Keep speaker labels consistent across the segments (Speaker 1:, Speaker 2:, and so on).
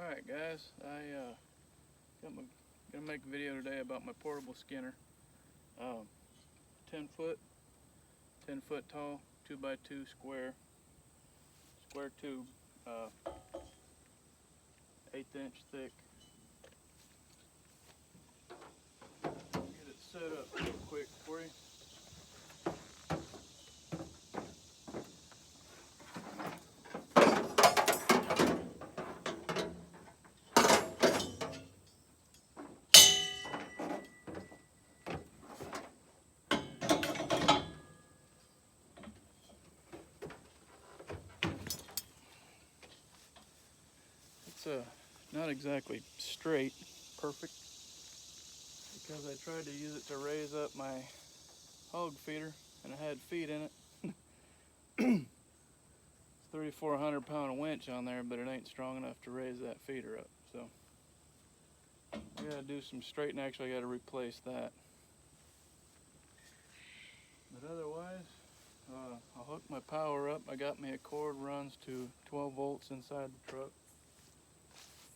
Speaker 1: Alright guys, gonna make a video today about my portable skinner. 10 foot tall, 2x2 square tube, 1/8 inch thick. Get it set up real quick for you. It's not exactly straight, perfect, because I tried to use it to raise up my hog feeder and it had feed in it. It's 3,400 pound winch on there, but it ain't strong enough to raise that feeder up. So I gotta do some straightening. Actually, I gotta replace that. But otherwise, I'll hook my power up. I got me a cord runs to 12 volts inside the truck.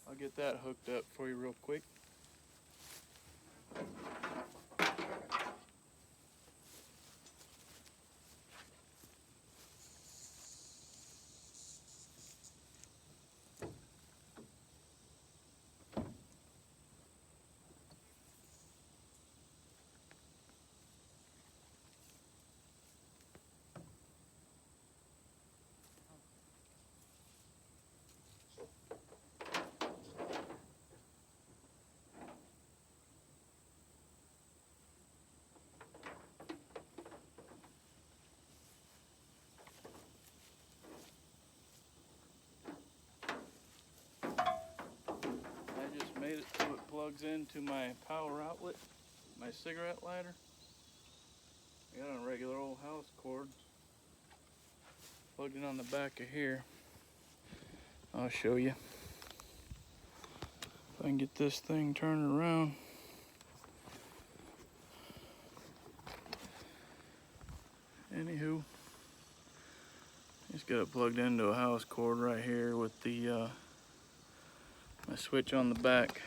Speaker 1: I'll get that hooked up for you real quick. I just made it so it plugs into my power outlet, my cigarette lighter. I got a regular old house cord plugged in on the back of here. I'll show you. If I can get this thing turned around. Anywho, just got it plugged into a house cord right here with the my switch on the back.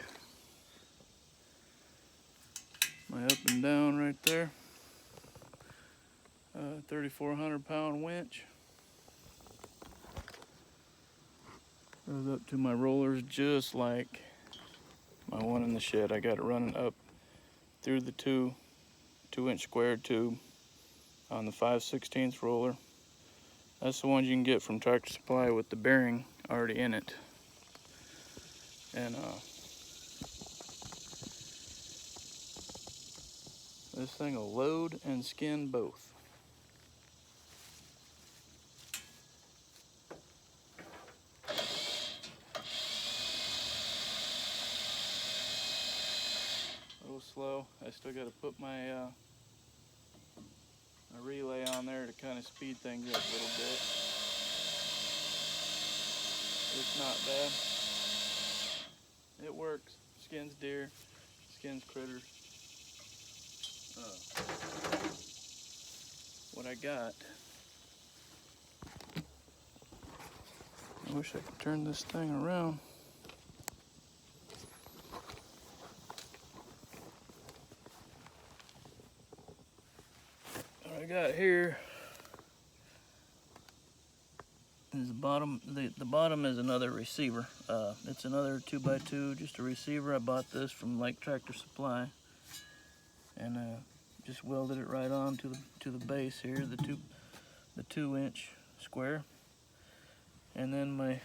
Speaker 1: My up and down right there. 3,400 pound winch. Goes up to my rollers just like my one in the shed. I got it running up through the 2-inch square tube on the 5/16 roller. That's the ones you can get from Tractor Supply with the bearing already in it. And this thing will load and skin both. A little slow. I still got to put my relay on there to kind of speed things up a little bit. It's not bad. It works. Skins deer, skins critters. What I got. I wish I could turn this thing around. What I got here is the bottom. The bottom is another receiver. It's another 2x2, just a receiver. I bought this from like Tractor Supply, and just welded it right on to the base here, the 2-inch square, and then my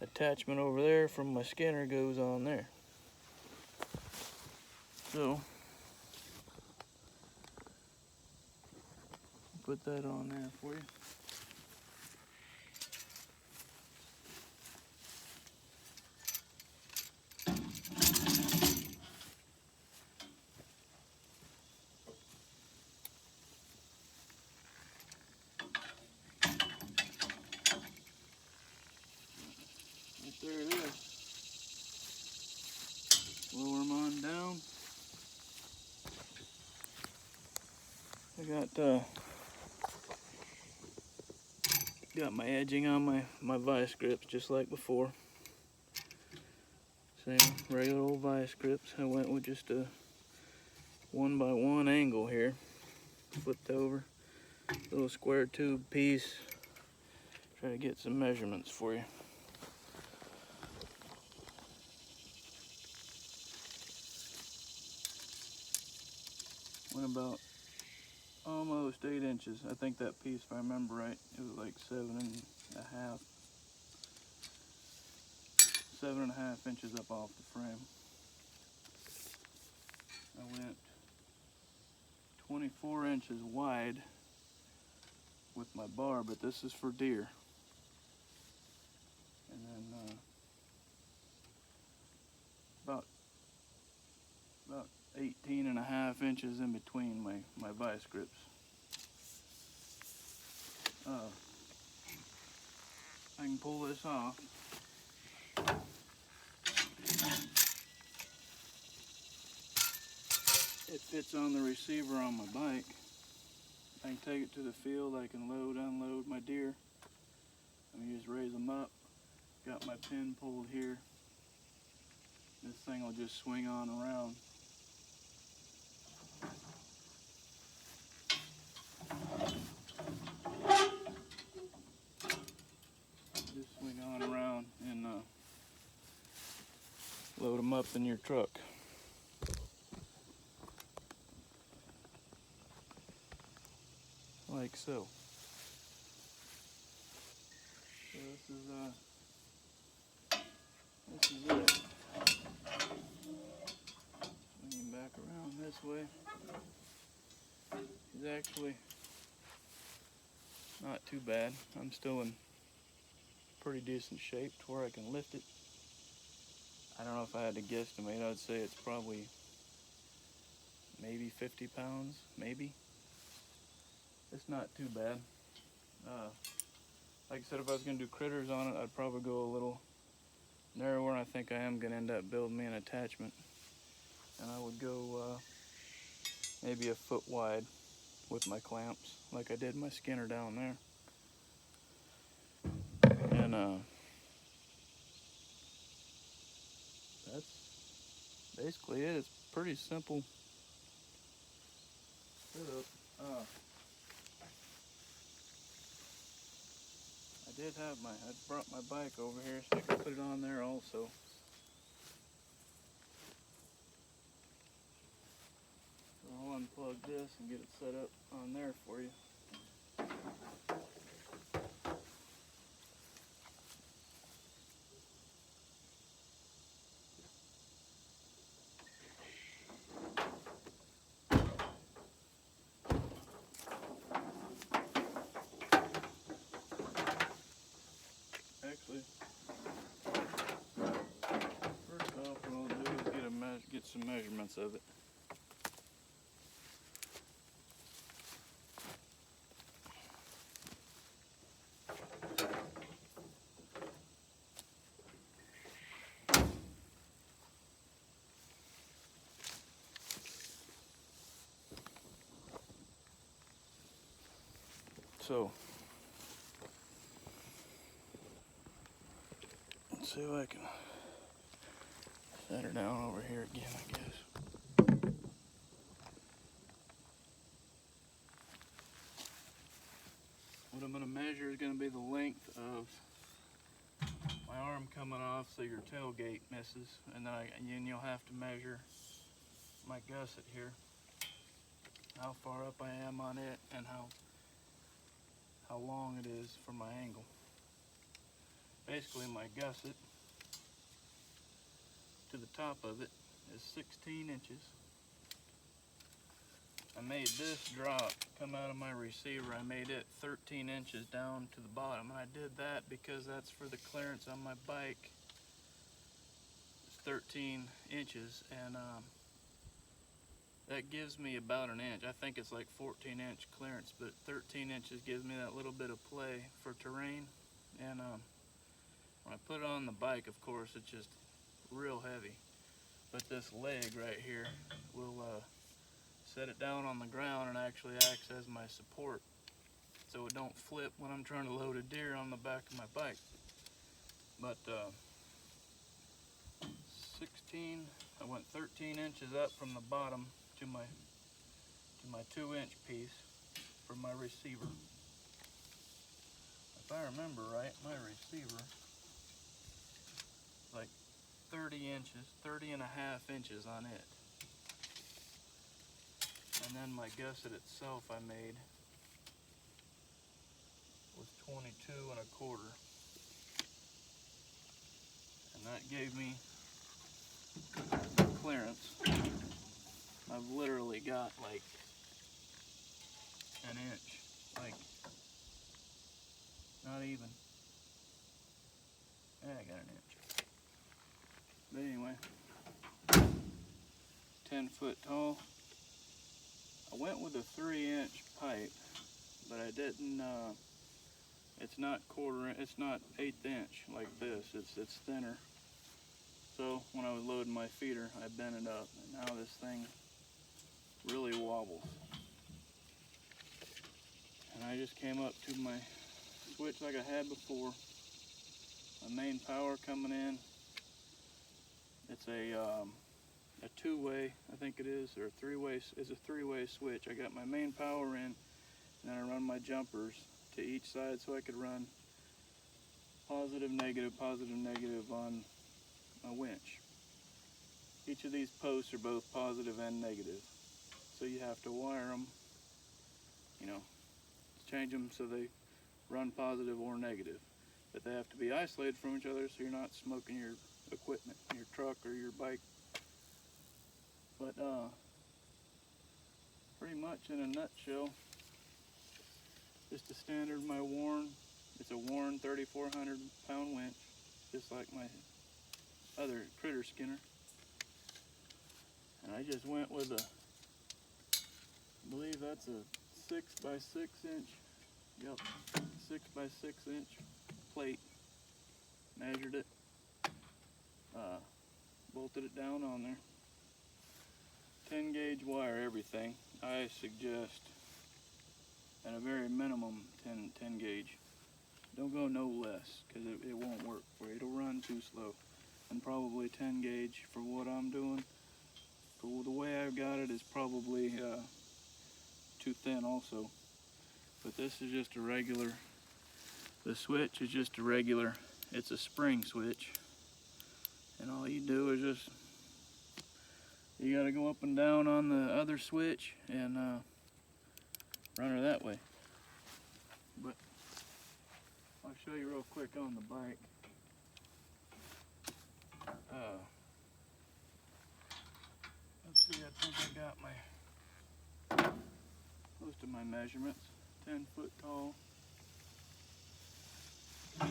Speaker 1: attachment over there from my skinner goes on there. So put that on there for you. There it is. Lower them on down. I got my edging on my vice grips just like before. Same regular old vice grips. I went with just a 1x1 angle here. Flipped over. Little square tube piece. Try to get some measurements for you. Went about almost 8 inches. I think that piece, if I remember right, it was like 7.5 inches up off the frame. I went 24 inches wide with my bar, but this is for deer. And then about 18.5 inches in between my vice grips. I can pull this off. It fits on the receiver on my bike. I can take it to the field. I can load, unload my deer. And you just raise them up. Got my pin pulled here. This thing will just swing on around. Just swing on around and load them up in your truck. Like so. So this is it. Swinging back around this way. It's actually not too bad. I'm still in pretty decent shape to where I can lift it. I don't know if I had to guesstimate. I'd say it's probably maybe 50 pounds, maybe. It's not too bad. Like I said, if I was going to do critters on it, I'd probably go a little narrower. I think I am going to end up building me an attachment. And I would go maybe a foot wide with my clamps, like I did my Skinner down there. And that's basically it. It's pretty simple setup. I brought my bike over here so I can put it on there also. So I'll unplug this and get it set up on there for you. Actually, first off, what I'll do is get some measurements of it. So, let's see if I can set her down over here again, I guess. What I'm going to measure is going to be the length of my arm coming off so your tailgate misses, and then you'll have to measure my gusset here, how far up I am on it and how long it is for my angle. Basically, my gusset to the top of it is 16 inches. I made this drop come out of my receiver. I made it 13 inches down to the bottom, and I did that because that's for the clearance on my bike. It's 13 inches, and that gives me about an inch. I think it's like 14-inch clearance, but 13 inches gives me that little bit of play for terrain. And when I put it on the bike, of course, it's just real heavy. But this leg right here will set it down on the ground and actually acts as my support, so it don't flip when I'm trying to load a deer on the back of my bike. But I went 13 inches up from the bottom to my 2-inch piece for my receiver. If I remember right, my receiver is like 30 inches, 30 and a half inches on it. And then my gusset itself I made was 22 and a quarter. And that gave me clearance. I've literally got like an inch, like not even. Yeah, I got an inch. But anyway, 10 foot tall. I went with a 3-inch pipe, but I didn't, it's not it's not 1/8 inch like this, it's thinner. So when I was loading my feeder, I bent it up, and now this thing really wobbles. And I just came up to my switch like I had before. My main power coming in. It's a 2-way, I think it is, or a 3-way. It's a 3-way switch. I got my main power in, and then I run my jumpers to each side so I could run positive, negative on my winch. Each of these posts are both positive and negative, so you have to wire them, you know, change them so they run positive or negative. But they have to be isolated from each other so you're not smoking your equipment, your truck or your bike. But pretty much in a nutshell, just a standard my Warren. It's a Warren 3,400 pound winch, just like my other critter skinner. And I just went with a, I believe that's a 6 by 6 inch. Yep, 6 by 6 inch plate. Measured it, bolted it down on there. 10 gauge wire, everything. I suggest at a very minimum 10 gauge. Don't go no less, because it won't work for you. It'll run too slow. And probably 10 gauge for what I'm doing. For the way I've got it is probably too thin also. But this is just a regular, the switch is just a regular, it's a spring switch. And all you do is just, you gotta go up and down on the other switch and run her that way. But I'll show you real quick on the bike. Let's see, I think I got most of my measurements. 10 foot tall. I'll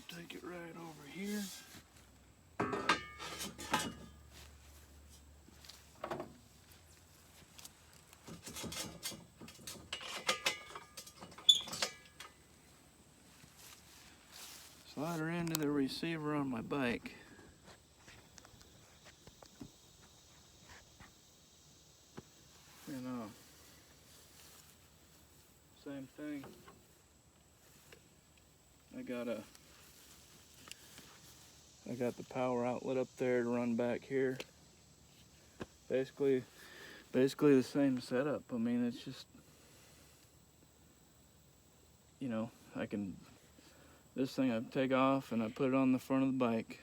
Speaker 1: take it right over here. Slide her into the receiver on my bike. And same thing. I got the power outlet up there to run back here. Basically the same setup. I mean, it's just, you know, this thing I take off and I put it on the front of the bike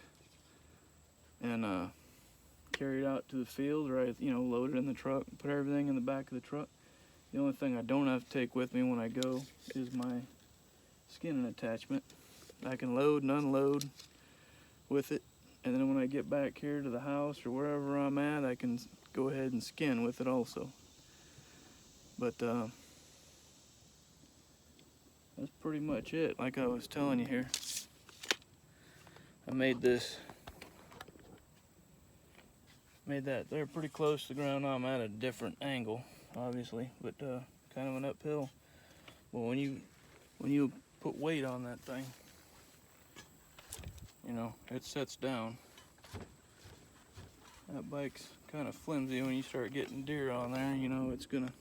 Speaker 1: and carry it out to the field, or I, load it in the truck, put everything in the back of the truck. The only thing I don't have to take with me when I go is my skinning attachment. I can load and unload with it, and then when I get back here to the house or wherever I'm at, I can go ahead and skin with it also. But that's pretty much it. Like I was telling you here, I made that there pretty close to the ground. I'm at a different angle, obviously, but kind of an uphill. Well, when you put weight on that thing, it sets down. That bike's kind of flimsy. When you start getting deer on there, it's gonna